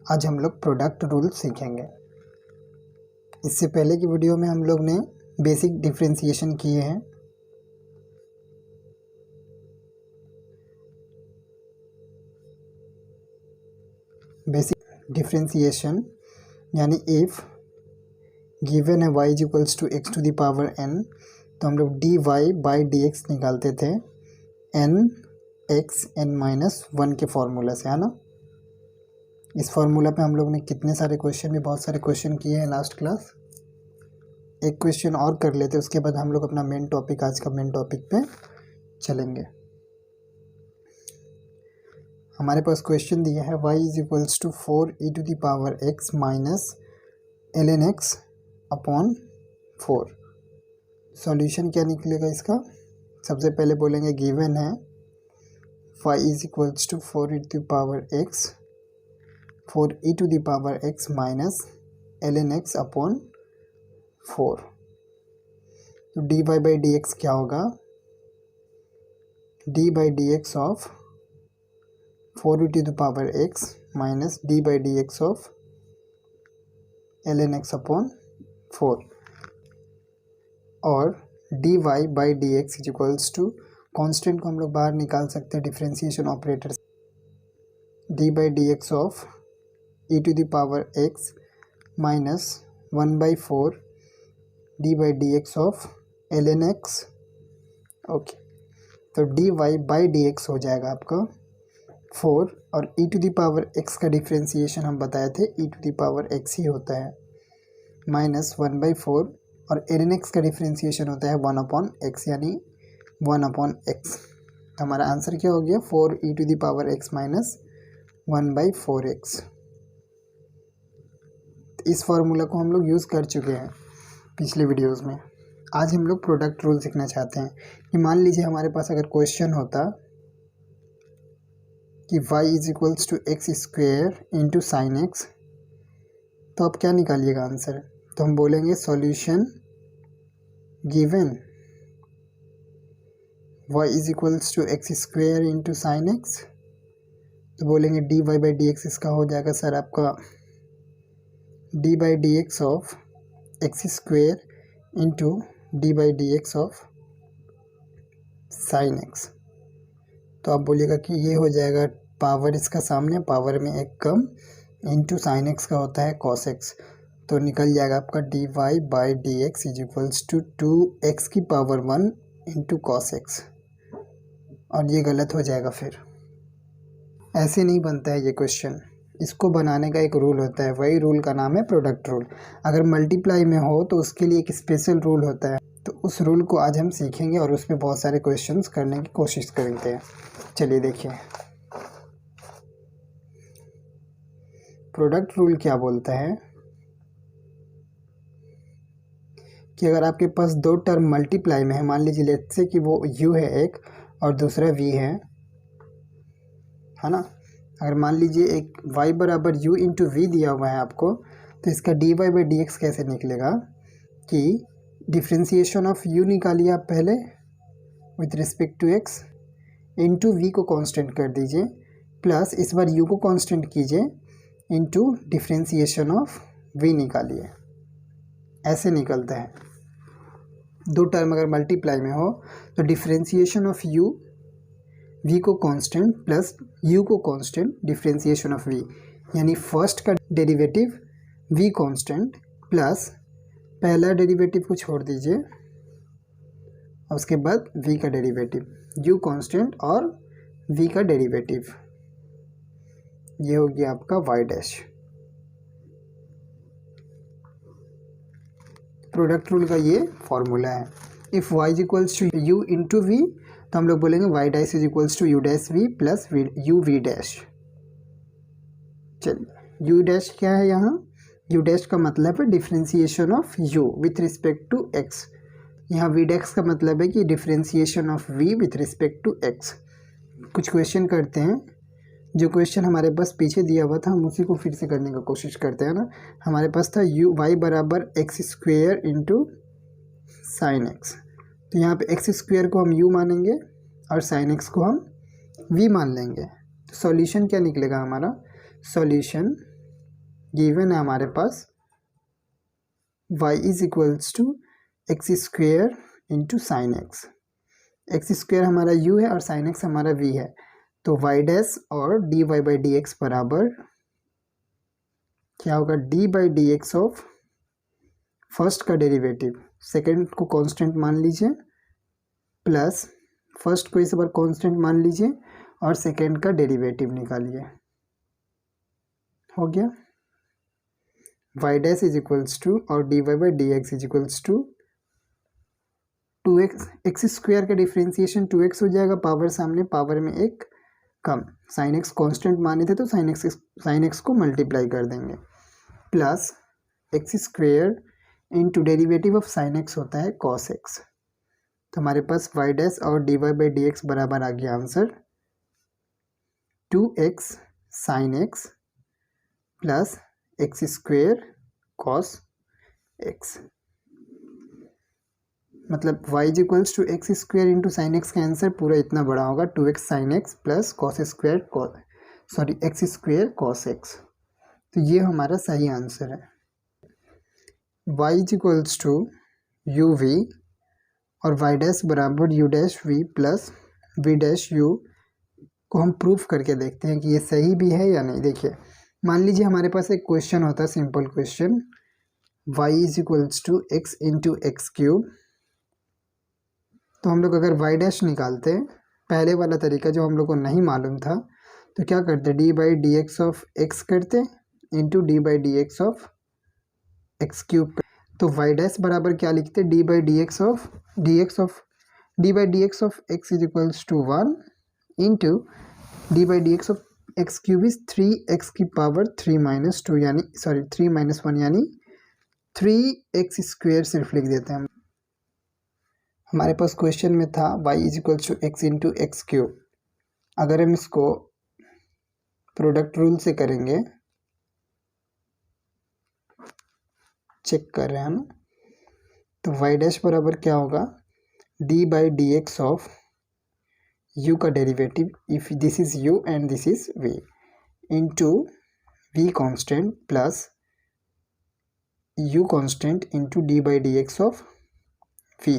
आज हम लोग प्रोडक्ट रूल सीखेंगे। इससे पहले की वीडियो में हम लोग ने बेसिक डिफरेंशिएशन किए हैं। बेसिक डिफरेंशिएशन यानी इफ़ गिवन है y is equals to x to the power n, तो हम लोग dy बाई डी एक्स निकालते थे n x n माइनस 1 के फॉर्मूला से, है ना। इस फॉर्मूला पे हम लोग ने कितने सारे क्वेश्चन भी बहुत सारे क्वेश्चन किए हैं लास्ट क्लास। एक क्वेश्चन और कर लेते, उसके बाद हम लोग अपना मेन टॉपिक, आज का मेन टॉपिक पे चलेंगे। हमारे पास क्वेश्चन दिया है y is equals to 4 e to the power x minus ln x upon 4। Solution क्या निकलेगा इसका? सबसे पहले बोलेंगे गिवन है y is equals to 4 e to the power x 4 e to the power x minus ln x upon 4। तो dy by d x क्या होगा? d by d x of 4 e to the power x minus d by d x of ln x upon 4, और dy by d x is equals to, constant को हम लोग बाहर निकाल सकते हैं डिफरेंशिएशन ऑपरेटर से, d by d x of e to the power x minus 1/4 d by d x of ln x। Okay, तो dy बाई डी एक्स हो जाएगा आपका 4, और e to the power x का डिफरेंशिएशन हम बताए थे e to the power x ही होता है, माइनस 1/4, और ln x का डिफरेंशिएशन होता है 1/x, यानी 1/x। तो हमारा आंसर क्या हो गया? 4 e to the power x minus 1/4x। इस फॉर्मूला को हम लोग यूज़ कर चुके हैं पिछले वीडियोस में। आज हम लोग प्रोडक्ट रूल सीखना चाहते हैं कि मान लीजिए हमारे पास अगर क्वेश्चन होता कि y is equals to x square into sine x, तो आप क्या निकालिएगा आंसर? तो हम बोलेंगे solution given y is equals to x square into sine x, तो बोलेंगे dy बाई डी एक्स इसका हो जाएगा सर आपका d by d x of x square into d by d x of sine x. तो आप बोलिएगा कि ये हो जाएगा पावर इसका सामने, पावर में एक कम, इंटू साइन एक्स का होता है कॉस एक्स, तो निकल जाएगा आपका dy by d x is equals to 2x की पावर 1 इंटू कॉस एक्स, और ये गलत हो जाएगा। फिर ऐसे नहीं बनता है ये क्वेश्चन, इसको बनाने का एक रूल होता है, वही रूल का नाम है प्रोडक्ट रूल। अगर मल्टीप्लाई में हो तो उसके लिए एक स्पेशल रूल होता है, तो उस रूल को आज हम सीखेंगे और उस पर बहुत सारे क्वेश्चंस करने की कोशिश करेंगे। चलिए देखिए, प्रोडक्ट रूल क्या बोलता है कि अगर आपके पास दो टर्म मल्टीप्लाई में है, मान लीजिए लेट्स से कि वो u है एक और दूसरा v है ना। अगर मान लीजिए एक y बराबर u इंटू वी दिया हुआ है आपको, तो इसका dy बाई डी एक्स कैसे निकलेगा कि डिफ्रेंशिएशन ऑफ u निकालिए आप पहले with respect to x, into v को कांस्टेंट कर दीजिए, प्लस इस बार u को कांस्टेंट कीजिए, इंटू डिफ्रेंशिएशन ऑफ v निकालिए। ऐसे निकलता है। दो टर्म अगर मल्टीप्लाई में हो तो डिफ्रेंशिएशन ऑफ u, v को कांस्टेंट प्लस u को कांस्टेंट, डिफ्रेंशिएशन ऑफ v, यानी फर्स्ट का डेरिवेटिव v कांस्टेंट प्लस पहला डेरिवेटिव को छोड़ दीजिए, और उसके बाद v का डेरिवेटिव, u कांस्टेंट और v का डेरिवेटिव, ये हो गया आपका y डैश। प्रोडक्ट रूल का ये फॉर्मूला है। If y is equals to u into v, तो हम लोग बोलेंगे y dash is equals to u dash v plus u v dash. चलिए, u डैश क्या है यहाँ? u डैश का मतलब है differentiation of u with respect to x। यहाँ v डैश का मतलब है कि differentiation of v with respect to x। कुछ क्वेश्चन करते हैं, जो क्वेश्चन हमारे पास पीछे दिया हुआ था हम उसी को फिर से करने का कोशिश करते हैं ना। हमारे पास था y बराबर x square into sine x, तो यहाँ पे एक्स स्क्वेयर को हम u मानेंगे और साइन एक्स को हम v मान लेंगे। तो सॉल्यूशन क्या निकलेगा हमारा? सॉल्यूशन गिवन है हमारे पास y is equals to x square into sine x. X square हमारा u है और साइन एक्स हमारा v है, तो y डैश और dy बाई डी एक्स बराबर क्या होगा, d by d x of first का डेरिवेटिव, सेकेंड को कांस्टेंट मान लीजिए, प्लस फर्स्ट को इस बार कांस्टेंट मान लीजिए और सेकेंड का डेरिवेटिव निकालिए। हो गया, y dash is equals to और dy by d x is equals to 2x, x square का डिफ्रेंसिएशन 2x हो जाएगा, पावर सामने, पावर में एक कम, साइन एक्स कॉन्स्टेंट माने थे तो साइन एक्स को मल्टीप्लाई कर देंगे, plus x square into derivative of sine x होता है कॉस एक्स। तो हमारे पास y डैश और dy बाई डी एक्स बराबर आ गया answer 2x sine x plus x square cos x. मतलब y is equals to x square into sine x का आंसर पूरा इतना बड़ा होगा, 2x sine x plus cos square x square cos x. तो ये हमारा सही आंसर है। y is equals to u v और y डैश बराबर u dash v plus v dash u को हम प्रूफ करके देखते हैं कि ये सही भी है या नहीं। देखिए, मान लीजिए हमारे पास एक क्वेश्चन होता है, simple question, y is equals to x into x cube. तो हम लोग अगर y डैश निकालते हैं, पहले वाला तरीका जो हम लोग को नहीं मालूम था, तो क्या करते, d by d x of x करते into d by d x of x cube. तो y डैश बराबर क्या लिखते, d by d x of d by d x of x is equals to 1 into d by d x of x cube is 3x की power 3 minus 2 यानी 3 minus 1 यानी 3x square सिर्फ लिख देते हैं हम। हमारे पास क्वेश्चन में था y is equals to x into x cube. अगर हम इसको प्रोडक्ट रूल से करेंगे, चेक कर रहे हैं ना, तो y डैश बराबर क्या होगा, d by d x of u का derivative, if this is u and this is v, into v constant plus u constant into d by d x of v।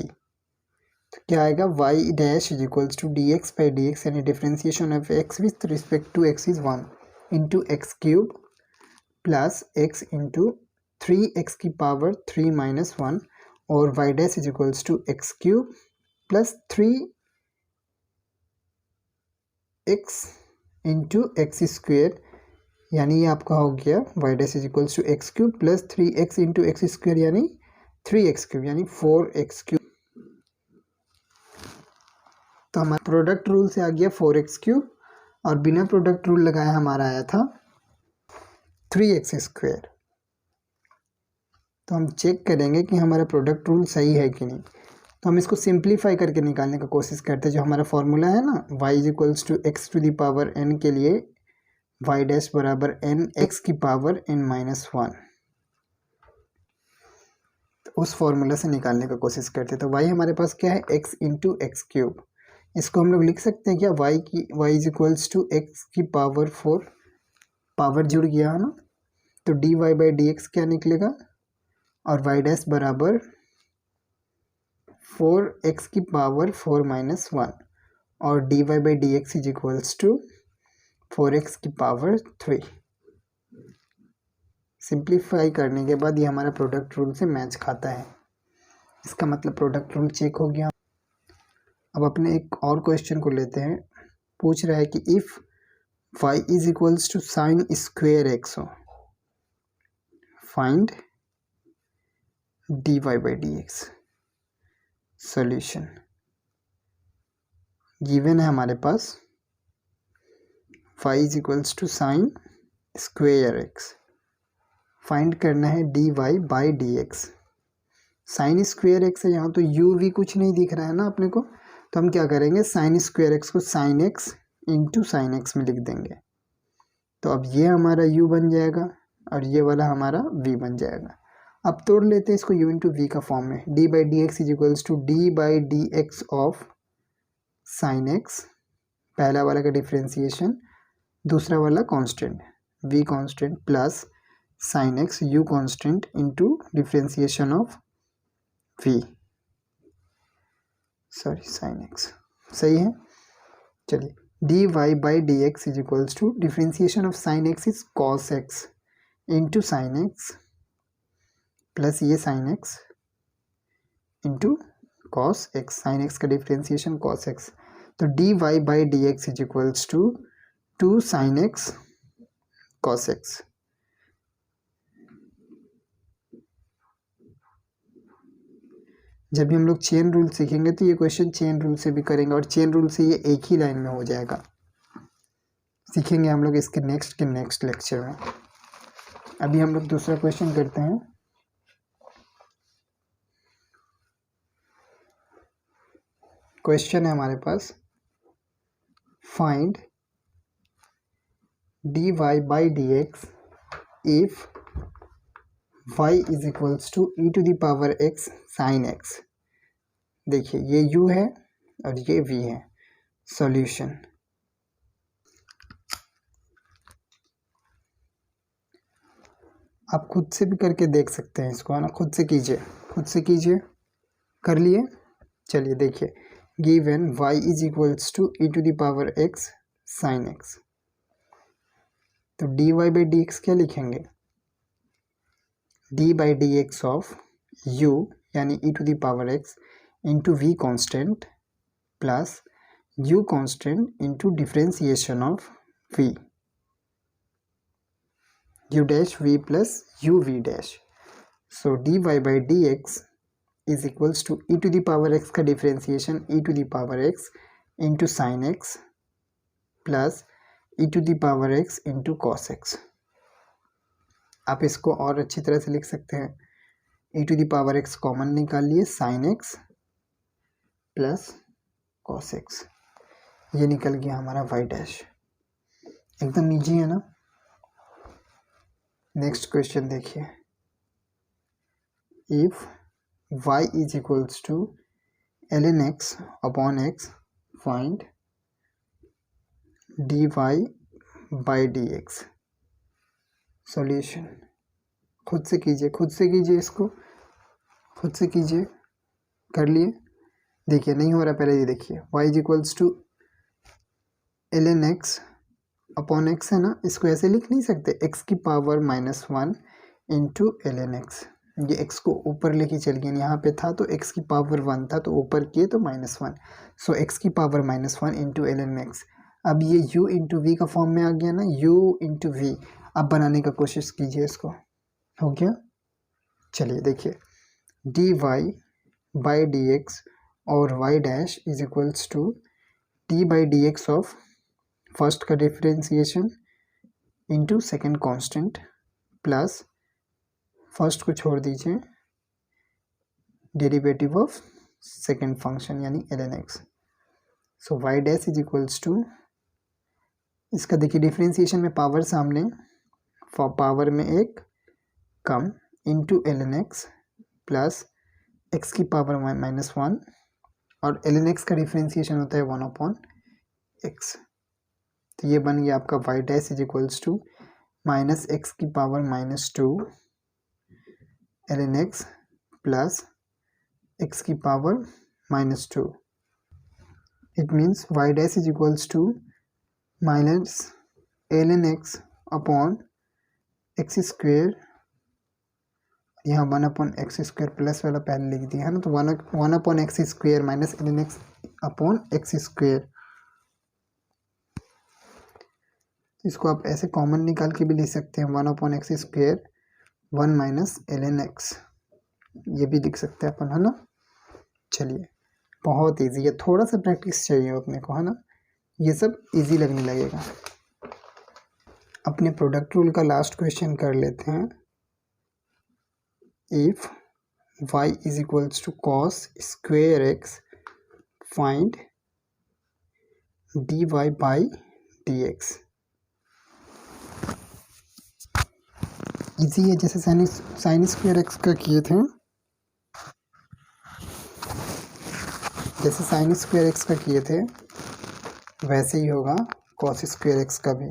तो क्या आएगा, y dash is equals to d x by d x यानी differentiation of x with respect to x is 1 into x cube plus x into 3x की power 3 minus 1 और y dash is equals to x cube plus 3x into x square, यानी ये आपका हो गया y dash is equals to x cube plus 3x into x square यानी 3x cube यानी 4x cube. तो हमारा प्रोडक्ट रूल से आ गया 4x क्यूब और बिना प्रोडक्ट रूल लगाया हमारा आया था 3x स्क्वेयर। तो हम चेक करेंगे कि हमारा प्रोडक्ट रूल सही है कि नहीं। तो हम इसको सिंप्लीफाई करके निकालने का कोशिश करते हैं। जो हमारा फॉर्मूला है ना, y is equals to x to the power n के लिए y डैश बराबर n x की पावर n माइनस 1, तो उस फॉर्मूला से निकालने का कोशिश करते हैं। तो y हमारे पास क्या है, x इंटू एक्स क्यूब। इसको हम लोग लिख सकते हैं क्या, y is equals to x की पावर 4, पावर जुड़ गया है ना, तो dy बाई डी एक्स क्या निकलेगा, और y डैश बराबर 4x की पावर 4 माइनस 1 और dy by d x is equals to 4x की पावर 3। सिंप्लीफाई करने के बाद ये हमारा प्रोडक्ट रूल से मैच खाता है, इसका मतलब प्रोडक्ट रूल चेक हो गया। अब अपने एक और क्वेश्चन को लेते हैं। पूछ रहा है कि if y is equals to sine square x हो, find dy by d x. Solution given है हमारे पास y is equals to sine square x, find करना है dy by d x. Sine square x है, यहाँ तो u v कुछ नहीं दिख रहा है ना अपने को, तो हम क्या करेंगे, साइन स्क्वेयर एक्स को sign x into sine x में लिख देंगे। तो अब ये हमारा u बन जाएगा और ये वाला हमारा v बन जाएगा। अब तोड़ लेते हैं इसको u इंटू वी का फॉर्म में। d by d x is equals to d by d x of sine x, पहला वाला का डिफ्रेंसिएशन, दूसरा वाला constant v constant plus sine x u constant into differentiation of v, sorry sine x, सही है। चलिए d y by d x is equals to differentiation of sine x is cos x into sine x plus ये sine x into cos x, sine x का differentiation cos x, तो d y by d x is equals to 2 sine x cos x. जब भी हम लोग chain rule सीखेंगे तो ये क्वेश्चन चेन रूल से भी करेंगे और चेन रूल से ये एक ही लाइन में हो जाएगा, सीखेंगे हम लोग इसके नेक्स्ट लेक्चर में। अभी हम लोग दूसरा क्वेश्चन करते हैं। क्वेश्चन है हमारे पास, find dy by dx if y is equals to e to the power x sin x। देखिए ये u है और ये v है। सॉल्यूशन, आप खुद से भी करके देख सकते हैं इसको, है ना, खुद से कीजिए। कर लिए। चलिए देखिए, given y is equals to e to the power x sin x, तो dy बाई डी एक्स क्या लिखेंगे, d by d x of u यानी e to the power x into v constant plus u constant into differentiation of v, u dash v plus u v dash. So dy by d x is equals to e to the power x का differentiation e to the power x into sine x plus e to the power x into cos x. आप इसको और अच्छी तरह से लिख सकते हैं, e to the power x common निकाल लिए, sine x plus cos x, ये निकल गया हमारा y डैश। एकदम इजी है ना। नेक्स्ट क्वेश्चन देखिए, if y is equals to ln x upon x find dy by d x. Solution, खुद से कीजिए इसको, खुद से कीजिए। कर लिए। देखिए नहीं हो रहा, पहले ये देखिए, y is equals to ln x upon x है ना, इसको ऐसे लिख नहीं सकते, x की पावर -1 इंटू ln x, ये x को ऊपर लेके चल गए, यहाँ पे था तो x की पावर 1 था तो ऊपर किए तो -1, सो x की पावर -1 इंटू ln x। अब ये u इंटू वी का फॉर्म में आ गया ना, u इंटू वी। अब बनाने का कोशिश कीजिए इसको, हो गया। चलिए देखिए, d y by d x और y dash is equals to d by d x of first का differentiation into second constant plus first को छोड़ दीजिए, डेरिवेटिव ऑफ सेकेंड फंक्शन यानी ln x। So y dash is equals to, इसका देखिए differentiation में power सामने, power में एक कम into ln x plus x की पावर -1, और ln x का डिफ्रेंसिएशन होता है 1 अपॉन x, तो ये बन गया आपका y dash is equals to minus x की power -2 ln x plus x की power -2। It means y dash is equals to minus ln x upon x square, यहाँ 1 अपॉन एक्स स्क्वेयर प्लस वाला पहले लिख दिया है ना, तो 1 upon x square minus ln x upon x square. इसको आप ऐसे कॉमन निकाल के भी लिख सकते हैं, 1 upon x square 1 minus ln x, ये भी लिख सकते हैं अपन, है ना। चलिए बहुत इजी है, थोड़ा सा प्रैक्टिस चाहिए अपने को, है ना, ये सब इजी लगने लगेगा। अपने प्रोडक्ट रूल का लास्ट क्वेश्चन कर लेते हैं। If y is equals to cos square x find dy by d x. Easy है, जैसे साइन स्क्वेयर एक्स का किए थे, जैसे साइन स्क्वेयर एक्स का किए थे वैसे ही होगा कॉस स्क्वेयर एक्स का भी।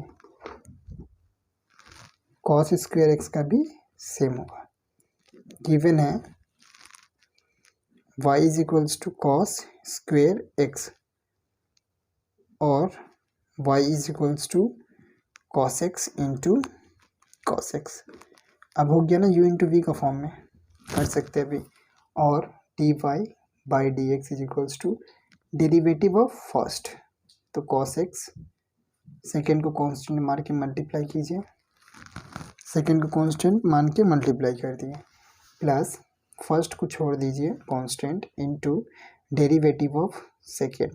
कॉस स्क्वायर एक्स का भी सेम होगा। गिवन है y is equals to cos square x और y is equals to cos x into cos x. अब हो गया ना u इंटू वी का फॉर्म में, कर सकते हैं अभी। और dy by d x is equals to derivative of first, तो कॉस एक्स, सेकेंड को कांस्टेंट मान के मल्टीप्लाई कीजिए, सेकेंड को कांस्टेंट मान के मल्टीप्लाई कर दिए, प्लस फर्स्ट को छोड़ दीजिए constant into derivative of second,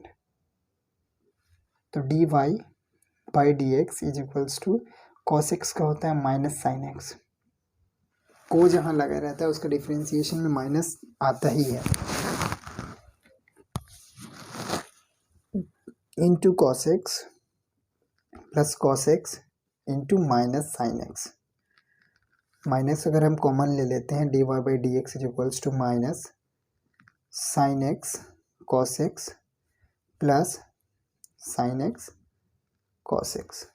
तो dy by d x is equals to cos x का होता है माइनस साइन एक्स, को जहाँ लगा रहता है उसका डिफ्रेंसिएशन में माइनस आता ही है, into cos x plus cos x into minus sine x. Minus अगर हम कॉमन ले लेते हैं, d y by d x is equals to minus sine x cos x plus sine x cos x.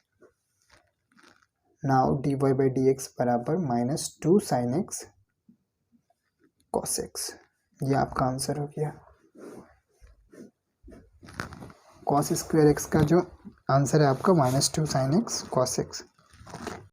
Now d y by d x बराबर minus two sine x cos x. ये आपका answer हो गया। Cos square x का जो answer है आपका minus two sine x cos x.